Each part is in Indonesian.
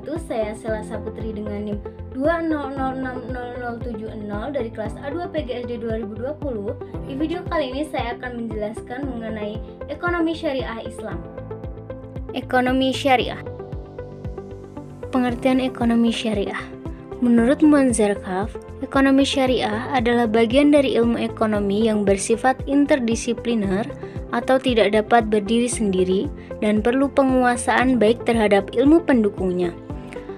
wabarakatuh. Saya Selasa Putri dengan NIM 200600070 dari kelas A2 PGSD 2020. Di video kali ini saya akan menjelaskan mengenai ekonomi syariah Islam. Ekonomi syariah. Pengertian ekonomi syariah. Menurut Munzarkaf, ekonomi syariah adalah bagian dari ilmu ekonomi yang bersifat interdisipliner atau tidak dapat berdiri sendiri dan perlu penguasaan baik terhadap ilmu pendukungnya.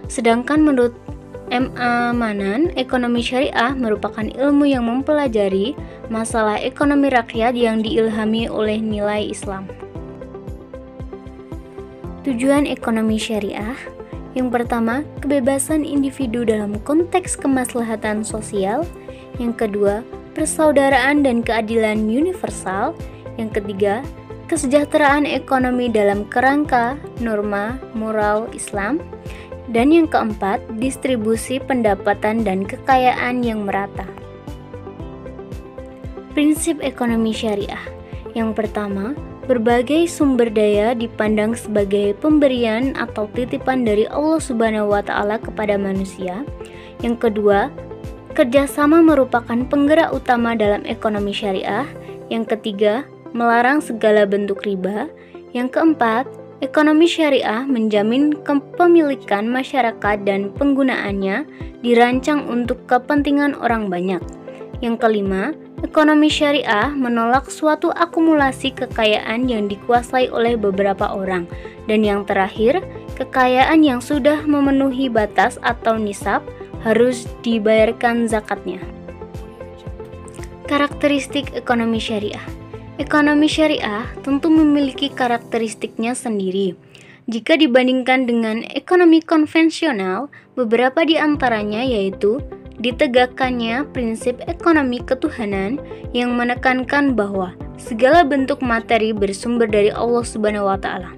Sedangkan menurut M.A. Manan, ekonomi syariah merupakan ilmu yang mempelajari masalah ekonomi rakyat yang diilhami oleh nilai Islam. Tujuan ekonomi syariah. Yang pertama, kebebasan individu dalam konteks kemaslahatan sosial. Yang kedua, persaudaraan dan keadilan universal. Yang ketiga, kesejahteraan ekonomi dalam kerangka norma moral Islam. Dan yang keempat, distribusi pendapatan dan kekayaan yang merata. Prinsip ekonomi syariah. Yang pertama, berbagai sumber daya dipandang sebagai pemberian atau titipan dari Allah Subhanahu wa Ta'ala kepada manusia. Yang kedua, kerjasama merupakan penggerak utama dalam ekonomi syariah. Yang ketiga, melarang segala bentuk riba. Yang keempat, ekonomi syariah menjamin kepemilikan masyarakat dan penggunaannya dirancang untuk kepentingan orang banyak. Yang kelima, ekonomi syariah menolak suatu akumulasi kekayaan yang dikuasai oleh beberapa orang. Dan yang terakhir, kekayaan yang sudah memenuhi batas atau nisab harus dibayarkan zakatnya. Karakteristik ekonomi syariah. Ekonomi syariah tentu memiliki karakteristiknya sendiri. Jika dibandingkan dengan ekonomi konvensional, beberapa di antaranya yaitu ditegakkannya prinsip ekonomi ketuhanan yang menekankan bahwa segala bentuk materi bersumber dari Allah Subhanahu wa Ta'ala.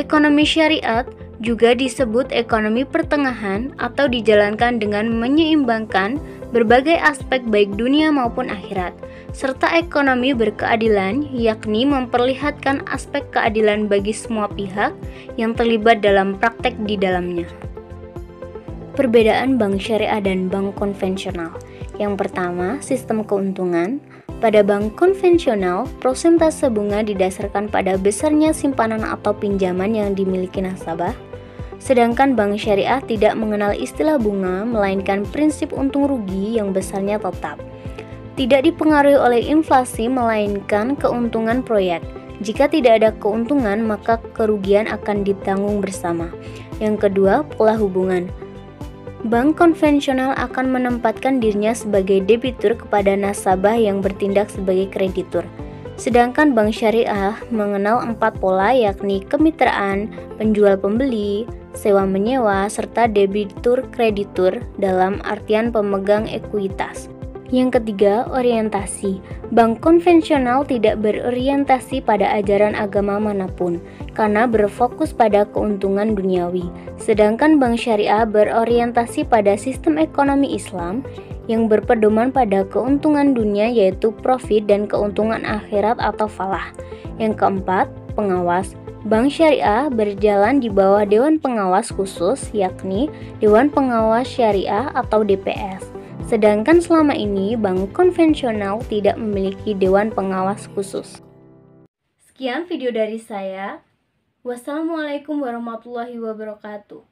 Ekonomi syariat juga disebut ekonomi pertengahan atau dijalankan dengan menyeimbangkan berbagai aspek baik dunia maupun akhirat, serta ekonomi berkeadilan, yakni memperlihatkan aspek keadilan bagi semua pihak yang terlibat dalam praktek di dalamnya. Perbedaan bank syariah dan bank konvensional. Yang pertama, sistem keuntungan. Pada bank konvensional, prosentase bunga didasarkan pada besarnya simpanan atau pinjaman yang dimiliki nasabah. Sedangkan bank syariah tidak mengenal istilah bunga, melainkan prinsip untung rugi yang besarnya tetap. Tidak dipengaruhi oleh inflasi, melainkan keuntungan proyek. Jika tidak ada keuntungan, maka kerugian akan ditanggung bersama. Yang kedua, pola hubungan. Bank konvensional akan menempatkan dirinya sebagai debitur kepada nasabah yang bertindak sebagai kreditur. Sedangkan bank syariah mengenal 4 pola, yakni kemitraan, penjual-pembeli, sewa-menyewa, serta debitur-kreditur dalam artian pemegang ekuitas. Yang ketiga, orientasi. Bank konvensional tidak berorientasi pada ajaran agama manapun, karena berfokus pada keuntungan duniawi. Sedangkan bank syariah berorientasi pada sistem ekonomi Islam yang berpedoman pada keuntungan dunia, yaitu profit, dan keuntungan akhirat atau falah. Yang keempat, pengawas. Bank syariah berjalan di bawah Dewan Pengawas Khusus, yakni Dewan Pengawas Syariah atau DPS. Sedangkan selama ini bank konvensional tidak memiliki Dewan Pengawas Khusus. Sekian video dari saya. Wassalamualaikum warahmatullahi wabarakatuh.